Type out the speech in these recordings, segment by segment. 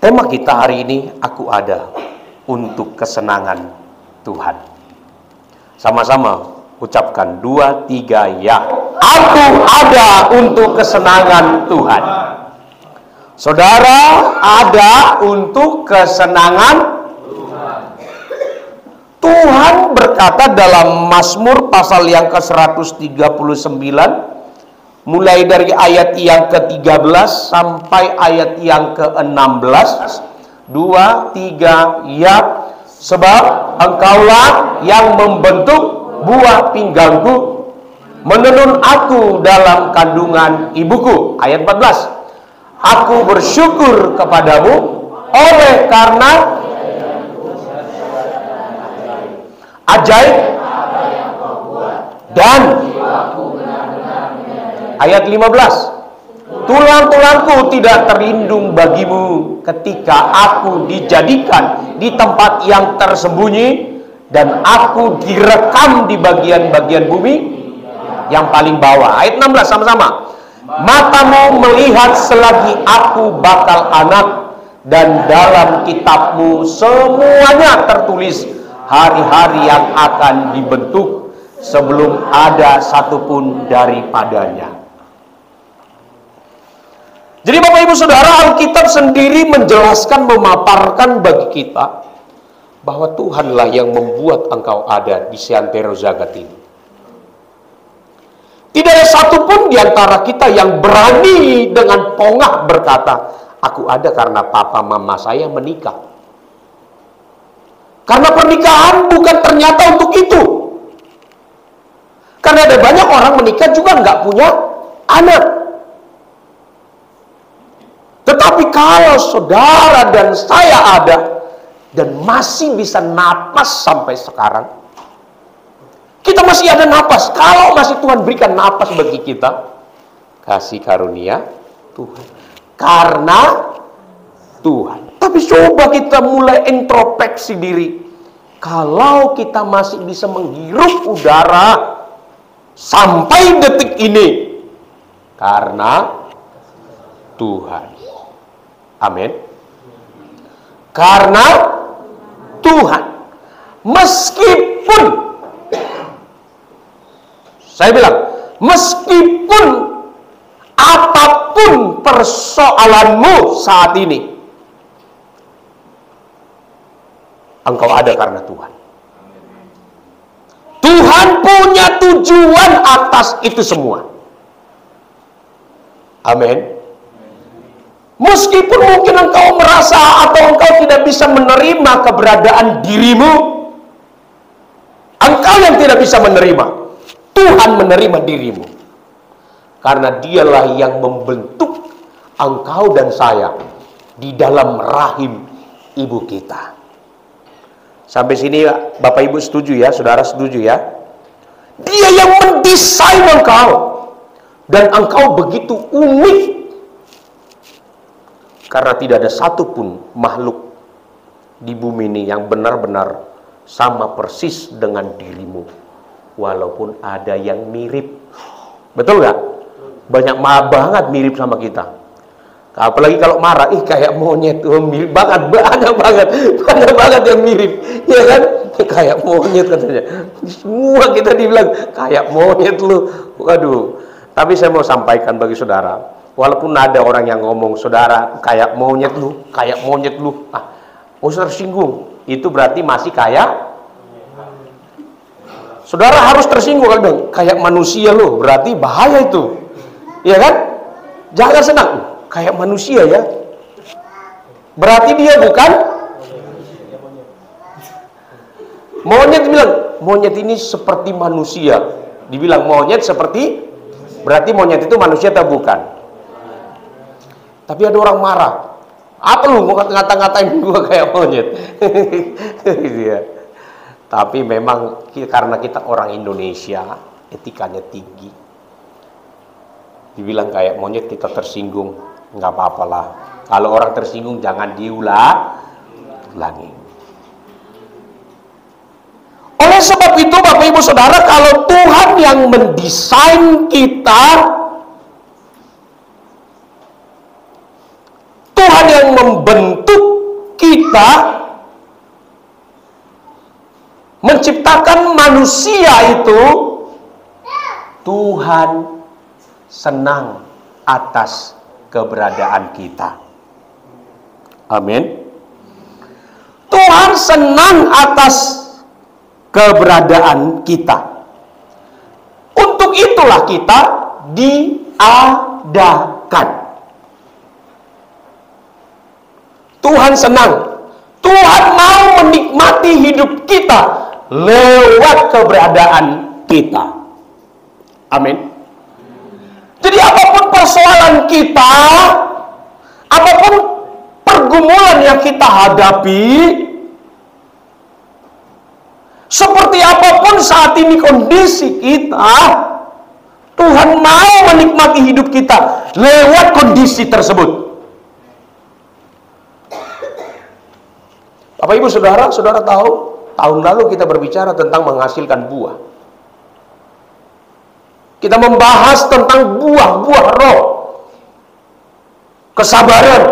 Tema kita hari ini, aku ada untuk kesenangan Tuhan. Sama-sama ucapkan 2, 3 ya. Aku ada untuk kesenangan Tuhan. Saudara ada untuk kesenangan Tuhan. Tuhan berkata dalam Mazmur pasal yang ke-139, mulai dari ayat yang ke-13 sampai ayat yang ke-16. 2, 3 ya. Sebab engkaulah yang membentuk buah pinggangku, menenun aku dalam kandungan ibuku. Ayat 14. Aku bersyukur kepadamu oleh karena ajaib dan ayat 15. Tulang-tulangku tidak terlindung bagimu ketika aku dijadikan di tempat yang tersembunyi dan aku direkam di bagian-bagian bumi yang paling bawah. Ayat 16 sama-sama. Matamu melihat selagi aku bakal anak, dan dalam kitabmu semuanya tertulis hari-hari yang akan dibentuk sebelum ada satupun daripadanya. Jadi Bapak Ibu Saudara, Alkitab sendiri menjelaskan, memaparkan bagi kita bahwa Tuhanlah yang membuat engkau ada di seantero zagat ini. Tidak ada satupun di antara kita yang berani dengan pongah berkata, aku ada karena papa mama saya menikah. Karena pernikahan bukan ternyata untuk itu. Karena ada banyak orang menikah juga nggak punya anak. Tetapi kalau saudara dan saya ada dan masih bisa napas sampai sekarang, kita masih ada napas. Kalau masih Tuhan berikan napas bagi kita, kasih karunia Tuhan. Karena Tuhan. Tapi coba kita mulai introspeksi diri. Kalau kita masih bisa menghirup udara sampai detik ini, karena Tuhan. Amin. Karena Tuhan. Meskipun saya bilang, meskipun apapun persoalanmu saat ini, engkau ada karena Tuhan. Tuhan punya tujuan atas itu semua. Amin. Meskipun mungkin engkau merasa atau engkau tidak bisa menerima keberadaan dirimu, engkau yang tidak bisa menerima, Tuhan menerima dirimu. Karena dialah yang membentuk engkau dan saya di dalam rahim ibu kita. Sampai sini Bapak Ibu setuju ya, saudara setuju ya? Dia yang mendesain engkau. Dan engkau begitu unik. Karena tidak ada satupun makhluk di bumi ini yang benar-benar sama persis dengan dirimu. Walaupun ada yang mirip. Betul nggak? Banyak banget mirip sama kita. Apalagi kalau marah, kayak monyet, mirip banget, banyak banget yang mirip, ya kan? Kayak monyet katanya. Semua kita dibilang kayak monyet lu. Waduh. Tapi saya mau sampaikan bagi saudara, walaupun ada orang yang ngomong, saudara kayak monyet lu, tersinggung, itu berarti masih kayak. Saudara harus tersinggung kalau bilang kayak manusia lu, berarti bahaya itu, ya kan? Jangan senang, kayak manusia ya, berarti dia bukan monyet. Bilang monyet ini seperti manusia, dibilang monyet seperti, berarti monyet itu manusia atau bukan? Tapi ada orang marah, apa lu mau ngata-ngatain gua kayak monyet? Gitu ya. Tapi memang karena kita orang Indonesia, etikanya tinggi. Dibilang kayak monyet kita tersinggung, nggak apa-apalah. Kalau orang tersinggung jangan diulangi. Oleh sebab itu Bapak Ibu Saudara, kalau Tuhan yang mendesain kita, Tuhan yang membentuk kita menciptakan manusia itu, Tuhan senang atas keberadaan kita. Amin. Tuhan senang atas keberadaan kita. Untuk itulah kita diadakan. Tuhan senang. Tuhan mau menikmati hidup kita lewat keberadaan kita. Amin. Jadi apapun persoalan kita, apapun pergumulan yang kita hadapi, seperti apapun saat ini kondisi kita, Tuhan mau menikmati hidup kita lewat kondisi tersebut. Bapak Ibu Saudara, saudara tahu, tahun lalu kita berbicara tentang menghasilkan buah. Kita membahas tentang buah-buah roh. Kesabaran,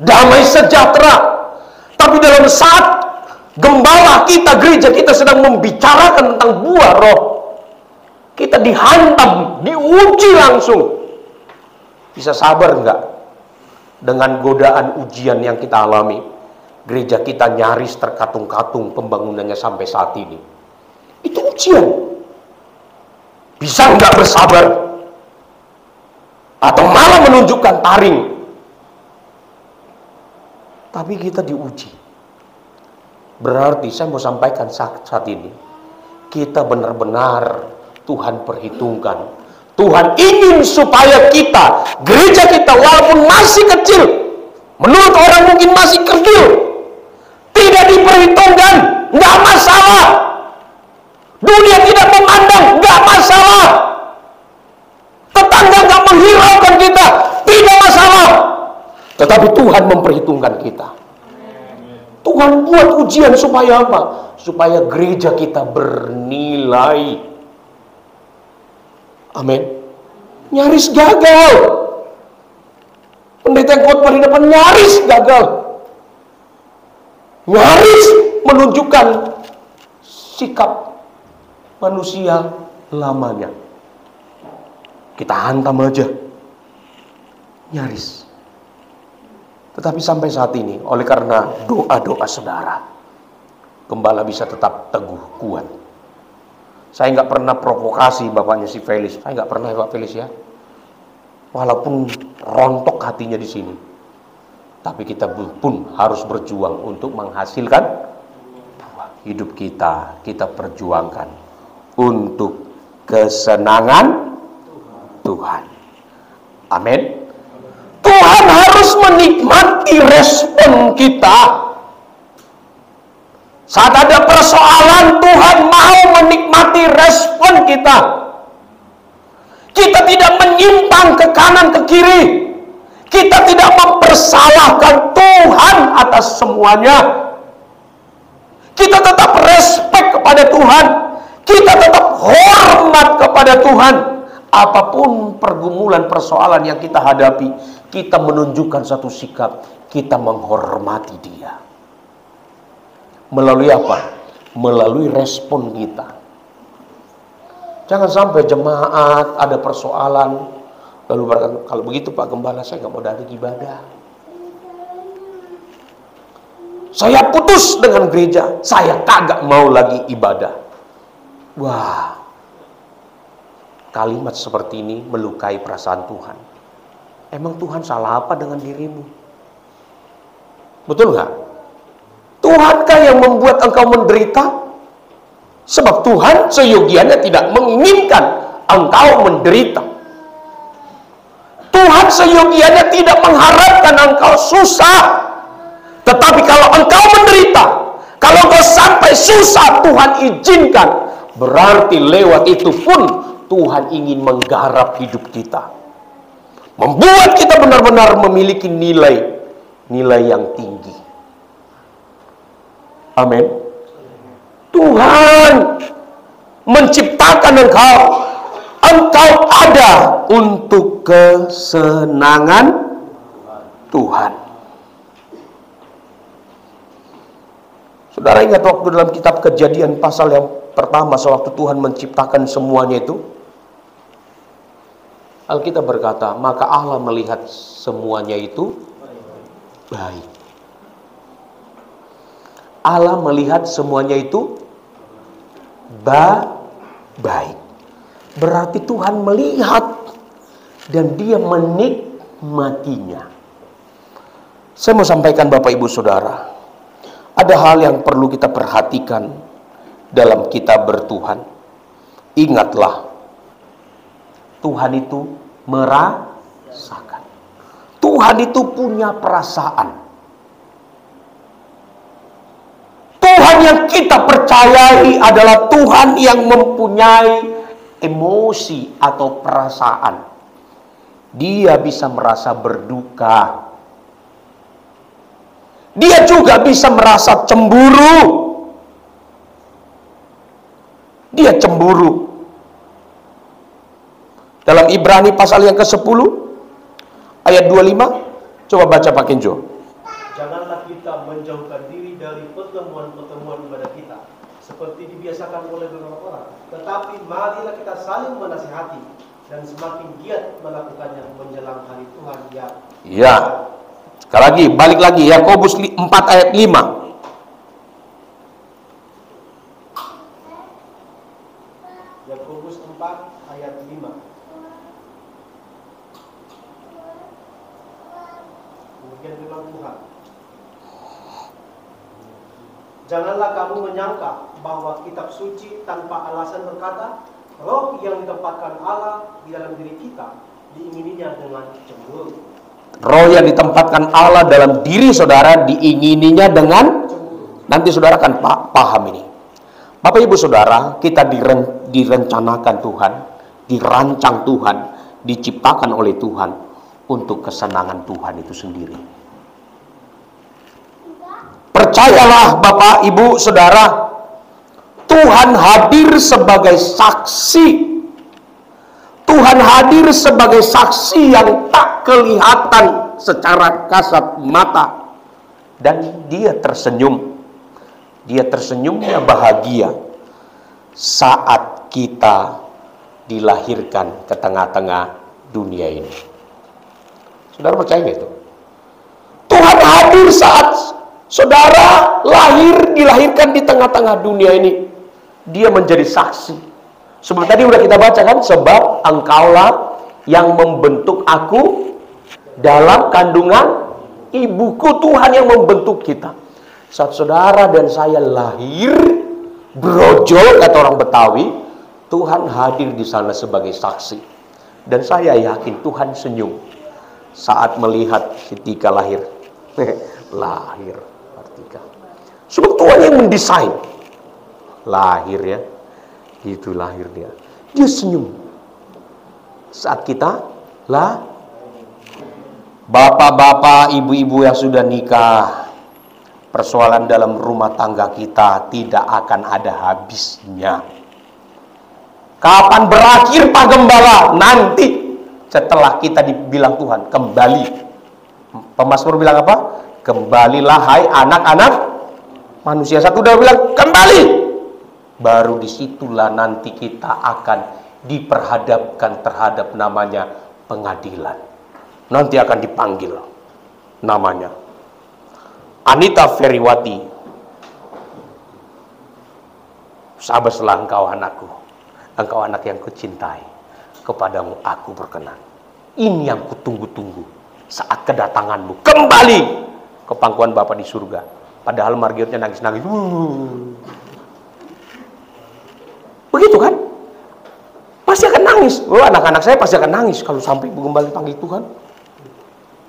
damai sejahtera. Tapi dalam saat gembala kita, gereja kita sedang membicarakan tentang buah roh, kita dihantam, diuji langsung. Bisa sabar enggak dengan godaan ujian yang kita alami? Gereja kita nyaris terkatung-katung pembangunannya sampai saat ini. Itu ujian. Bisa enggak bersabar? Atau malah menunjukkan taring? Tapi kita diuji. Berarti saya mau sampaikan saat ini, kita benar-benar Tuhan perhitungkan. Tuhan ingin supaya kita, gereja kita walaupun masih kecil, menurut orang mungkin masih kecil, tidak diperhitungkan, nggak masalah. Dunia tidak memandang, nggak masalah. Tetangga nggak menghiraukan kita, tidak masalah. Tetapi Tuhan memperhitungkan kita. Tuhan buat ujian supaya apa? Supaya gereja kita bernilai. Amin. Nyaris gagal. Pendeta yang khotbah di depan nyaris gagal. Nyaris menunjukkan sikap manusia lamanya. Kita hantam aja. Nyaris. Tetapi sampai saat ini, oleh karena doa-doa saudara, gembala bisa tetap teguh, kuat. Saya nggak pernah provokasi bapaknya si Felis. Saya nggak pernah ya Pak Felis ya. Walaupun rontok hatinya di sini. Tapi kita pun harus berjuang untuk menghasilkan hidup kita. Kita perjuangkan untuk kesenangan Tuhan. Amin. Tuhan harus menikmati respon kita. Saat ada persoalan, Tuhan mau menikmati respon kita. Kita tidak menyimpang ke kanan ke kiri. Kita tidak mempersalahkan Tuhan atas semuanya. Kita tetap respek kepada Tuhan. Kita tetap hormat kepada Tuhan. Apapun pergumulan persoalan yang kita hadapi, kita menunjukkan satu sikap, kita menghormati Dia. Melalui apa? Melalui respon kita. Jangan sampai jemaat ada persoalan, lalu berkata, kalau begitu Pak Gembala, saya nggak mau datang ibadah. Saya putus dengan gereja, saya kagak mau lagi ibadah. Wah, kalimat seperti ini melukai perasaan Tuhan. Emang Tuhan salah apa dengan dirimu? Betul nggak? Tuhankah yang membuat engkau menderita? Sebab Tuhan seyogianya tidak menginginkan engkau menderita. Tuhan seyogianya tidak mengharapkan engkau susah. Tetapi kalau engkau menderita, kalau engkau sampai susah, Tuhan izinkan. Berarti lewat itu pun Tuhan ingin menggarap hidup kita. Membuat kita benar-benar memiliki nilai yang tinggi. Amin. Tuhan menciptakan engkau. Engkau ada untuk kesenangan Tuhan. Saudara ingat waktu dalam kitab Kejadian pasal yang pertama, sewaktu Tuhan menciptakan semuanya itu, Alkitab berkata, maka Allah melihat semuanya itu baik. Allah melihat semuanya itu baik. Berarti Tuhan melihat dan Dia menikmatinya. Saya mau sampaikan Bapak Ibu Saudara, ada hal yang perlu kita perhatikan dalam kita bertuhan. Ingatlah, Tuhan itu merasakan. Tuhan itu punya perasaan. Tuhan yang kita percayai adalah Tuhan yang mempunyai emosi atau perasaan. Dia bisa merasa berduka. Dia juga bisa merasa cemburu. Dia cemburu. Dalam Ibrani pasal yang ke-10 ayat 25, coba baca Pak Kenjo. Janganlah kita menjauhkan diri dari pertemuan-pertemuan ibadah kita seperti dibiasakan oleh beberapa orang, tetapi marilah kita saling menasihati dan semakin giat melakukannya menjelang hari Tuhan yang ya. Sekali lagi, balik lagi, Yakobus 4 ayat 5. Yakobus 4 ayat 5. Demikian firman Tuhan. Janganlah kamu menyangka bahwa kitab suci tanpa alasan berkata, roh yang ditempatkan Allah di dalam diri kita diingininya dengan cemburu. Roh yang ditempatkan Allah dalam diri saudara diingininya dengan cemburu. Nanti saudara akan paham ini. Bapak Ibu Saudara, kita direncanakan Tuhan, dirancang Tuhan, diciptakan oleh Tuhan untuk kesenangan Tuhan itu sendiri. Percayalah Bapak Ibu Saudara, Tuhan hadir sebagai saksi. Tuhan hadir sebagai saksi yang tak kelihatan secara kasat mata. Dan Dia tersenyum. Dia tersenyumnya bahagia saat kita dilahirkan ke tengah-tengah dunia ini. Saudara percaya itu? Tuhan hadir saat saudara dilahirkan di tengah-tengah dunia ini. Dia menjadi saksi. Seperti tadi udah kita baca kan, sebab engkaulah yang membentuk aku dalam kandungan ibuku. Tuhan yang membentuk kita. Saat saudara dan saya lahir, brojol kata orang Betawi, Tuhan hadir di sana sebagai saksi. Dan saya yakin Tuhan senyum saat melihat ketika lahir. Lahir Kartika. Sebab Tuhan yang mendesain. Lahir ya. Itu lahir dia. Dia senyum. Saat kita bapak-bapak, ibu-ibu yang sudah nikah, persoalan dalam rumah tangga kita tidak akan ada habisnya. Kapan berakhir Pak Gembala? Nanti setelah kita dibilang Tuhan kembali. Pemazmur bilang apa? Kembalilah hai anak-anak manusia. Satu udah bilang kembali. Baru disitulah nanti kita akan diperhadapkan terhadap namanya pengadilan. Nanti akan dipanggil namanya Anita Feriwati. Sabarlah engkau anakku, engkau anak yang kucintai, kepadamu aku berkenan. Ini yang kutunggu-tunggu, saat kedatanganmu kembali ke pangkuan Bapa di surga. Padahal Margiotnya nangis-nangis. Begitu kan? Pasti akan nangis. Oh, anak-anak saya pasti akan nangis kalau sampai kembali panggil Tuhan.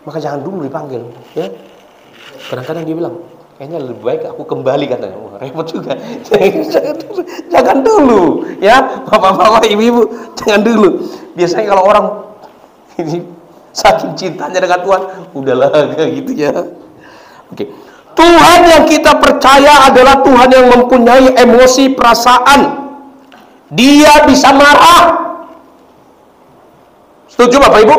Maka jangan dulu dipanggil, ya. Kadang-kadang dia bilang, kayaknya lebih baik aku kembali katanya. Wah, repot juga. Jangan dulu, ya. Bapak-bapak, ibu-ibu, jangan dulu. Biasanya kalau orang ini saking cintanya dengan Tuhan, udahlah kayak gitu ya. Oke. Tuhan yang kita percaya adalah Tuhan yang mempunyai emosi, perasaan. Dia bisa marah. Setuju Bapak Ibu?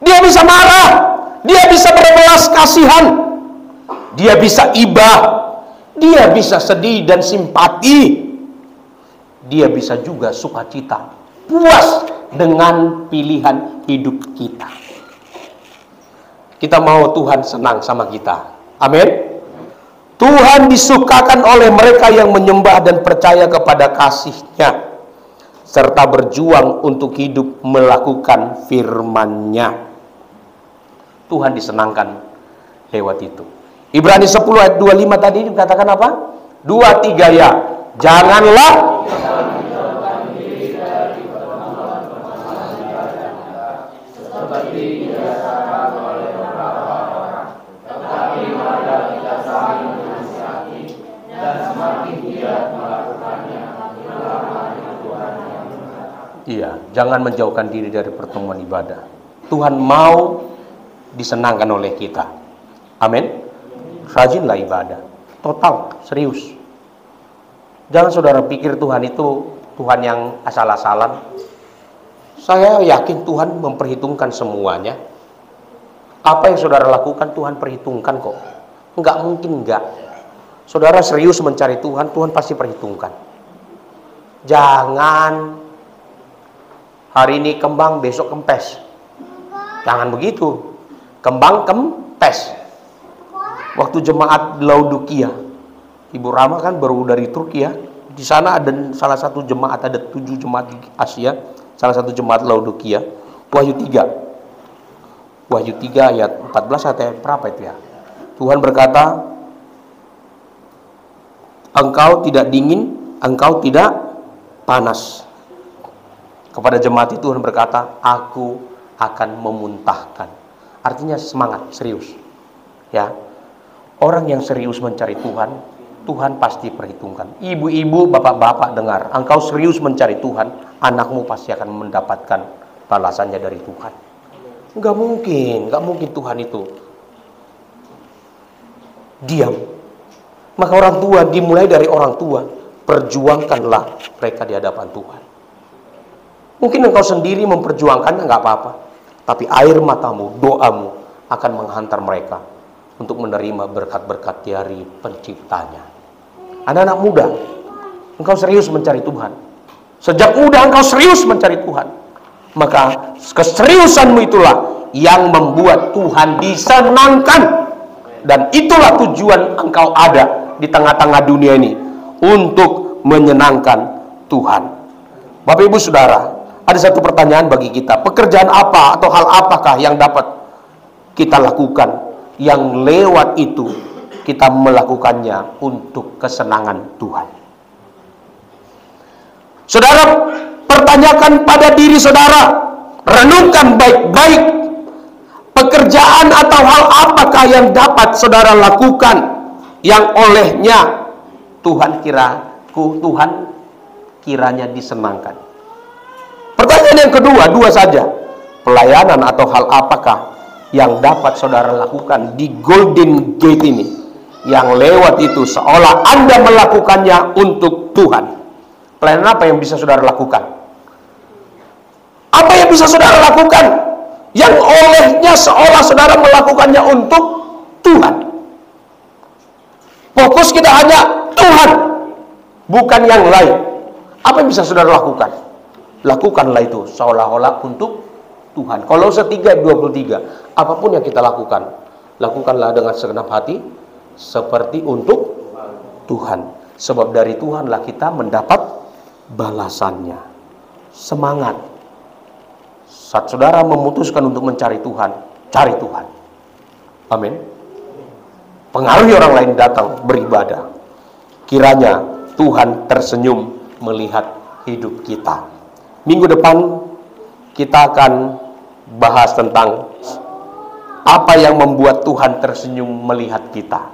Dia bisa marah. Dia bisa berbelas kasihan. Dia bisa iba. Dia bisa sedih dan simpati. Dia bisa juga sukacita, puas dengan pilihan hidup kita. Kita mau Tuhan senang sama kita. Amin. Tuhan disukakan oleh mereka yang menyembah dan percaya kepada kasih-Nya, serta berjuang untuk hidup melakukan firman-Nya. Tuhan disenangkan lewat itu. Ibrani 10 ayat 25 tadi dikatakan apa? 2-3 ya. Janganlah jangan menjauhkan diri dari pertemuan ibadah. Tuhan mau disenangkan oleh kita. Amin. Rajinlah ibadah. Total, serius. Jangan saudara pikir Tuhan itu Tuhan yang asal-asalan. Saya yakin Tuhan memperhitungkan semuanya. Apa yang saudara lakukan Tuhan perhitungkan kok. Enggak mungkin enggak. Saudara serius mencari Tuhan, Tuhan pasti perhitungkan. Jangan hari ini kembang, besok kempes. Jangan begitu. Kembang kempes. Waktu jemaat Laodikia, Ibu Rama kan baru dari Turki ya. Di sana ada salah satu jemaat, ada 7 jemaat di Asia. Salah satu jemaat Laodikia. Wahyu 3. Wahyu 3 ayat 14 atau berapa itu ya? Tuhan berkata, engkau tidak dingin, engkau tidak panas. Kepada jemaat itu Tuhan berkata, aku akan memuntahkan. Artinya semangat, serius. Ya, orang yang serius mencari Tuhan, Tuhan pasti perhitungkan. Ibu-ibu, bapak-bapak dengar, engkau serius mencari Tuhan, anakmu pasti akan mendapatkan balasannya dari Tuhan. Enggak mungkin Tuhan itu diam. Maka orang tua, dimulai dari orang tua, perjuangkanlah mereka di hadapan Tuhan. Mungkin engkau sendiri memperjuangkannya enggak apa-apa, tapi air matamu, doamu akan menghantar mereka untuk menerima berkat-berkat dari Penciptanya. Anak-anak muda, engkau serius mencari Tuhan. Sejak muda engkau serius mencari Tuhan. Maka keseriusanmu itulah yang membuat Tuhan disenangkan. Dan itulah tujuan engkau ada di tengah-tengah dunia ini, untuk menyenangkan Tuhan. Bapak Ibu Saudara, ada satu pertanyaan bagi kita. Pekerjaan apa atau hal apakah yang dapat kita lakukan, yang lewat itu kita melakukannya untuk kesenangan Tuhan? Saudara, pertanyakan pada diri saudara, renungkan baik-baik. Pekerjaan atau hal apakah yang dapat saudara lakukan, yang olehnya Tuhan kiranya disenangkan? Pertanyaan yang kedua, 2 saja. Pelayanan atau hal apakah yang dapat saudara lakukan di Golden Gate ini, yang lewat itu seolah Anda melakukannya untuk Tuhan? Pelayanan apa yang bisa saudara lakukan? Apa yang bisa saudara lakukan yang olehnya seolah saudara melakukannya untuk Tuhan? Fokus kita hanya Tuhan, bukan yang lain. Apa yang bisa saudara lakukan? Lakukanlah itu seolah-olah untuk Tuhan. Kolose 3:23, apapun yang kita lakukan, lakukanlah dengan segenap hati seperti untuk Tuhan, sebab dari Tuhanlah kita mendapat balasannya. Semangat. Saat saudara memutuskan untuk mencari Tuhan, cari Tuhan. Amin. Pengaruhi orang lain datang beribadah. Kiranya Tuhan tersenyum melihat hidup kita. Minggu depan kita akan bahas tentang apa yang membuat Tuhan tersenyum melihat kita.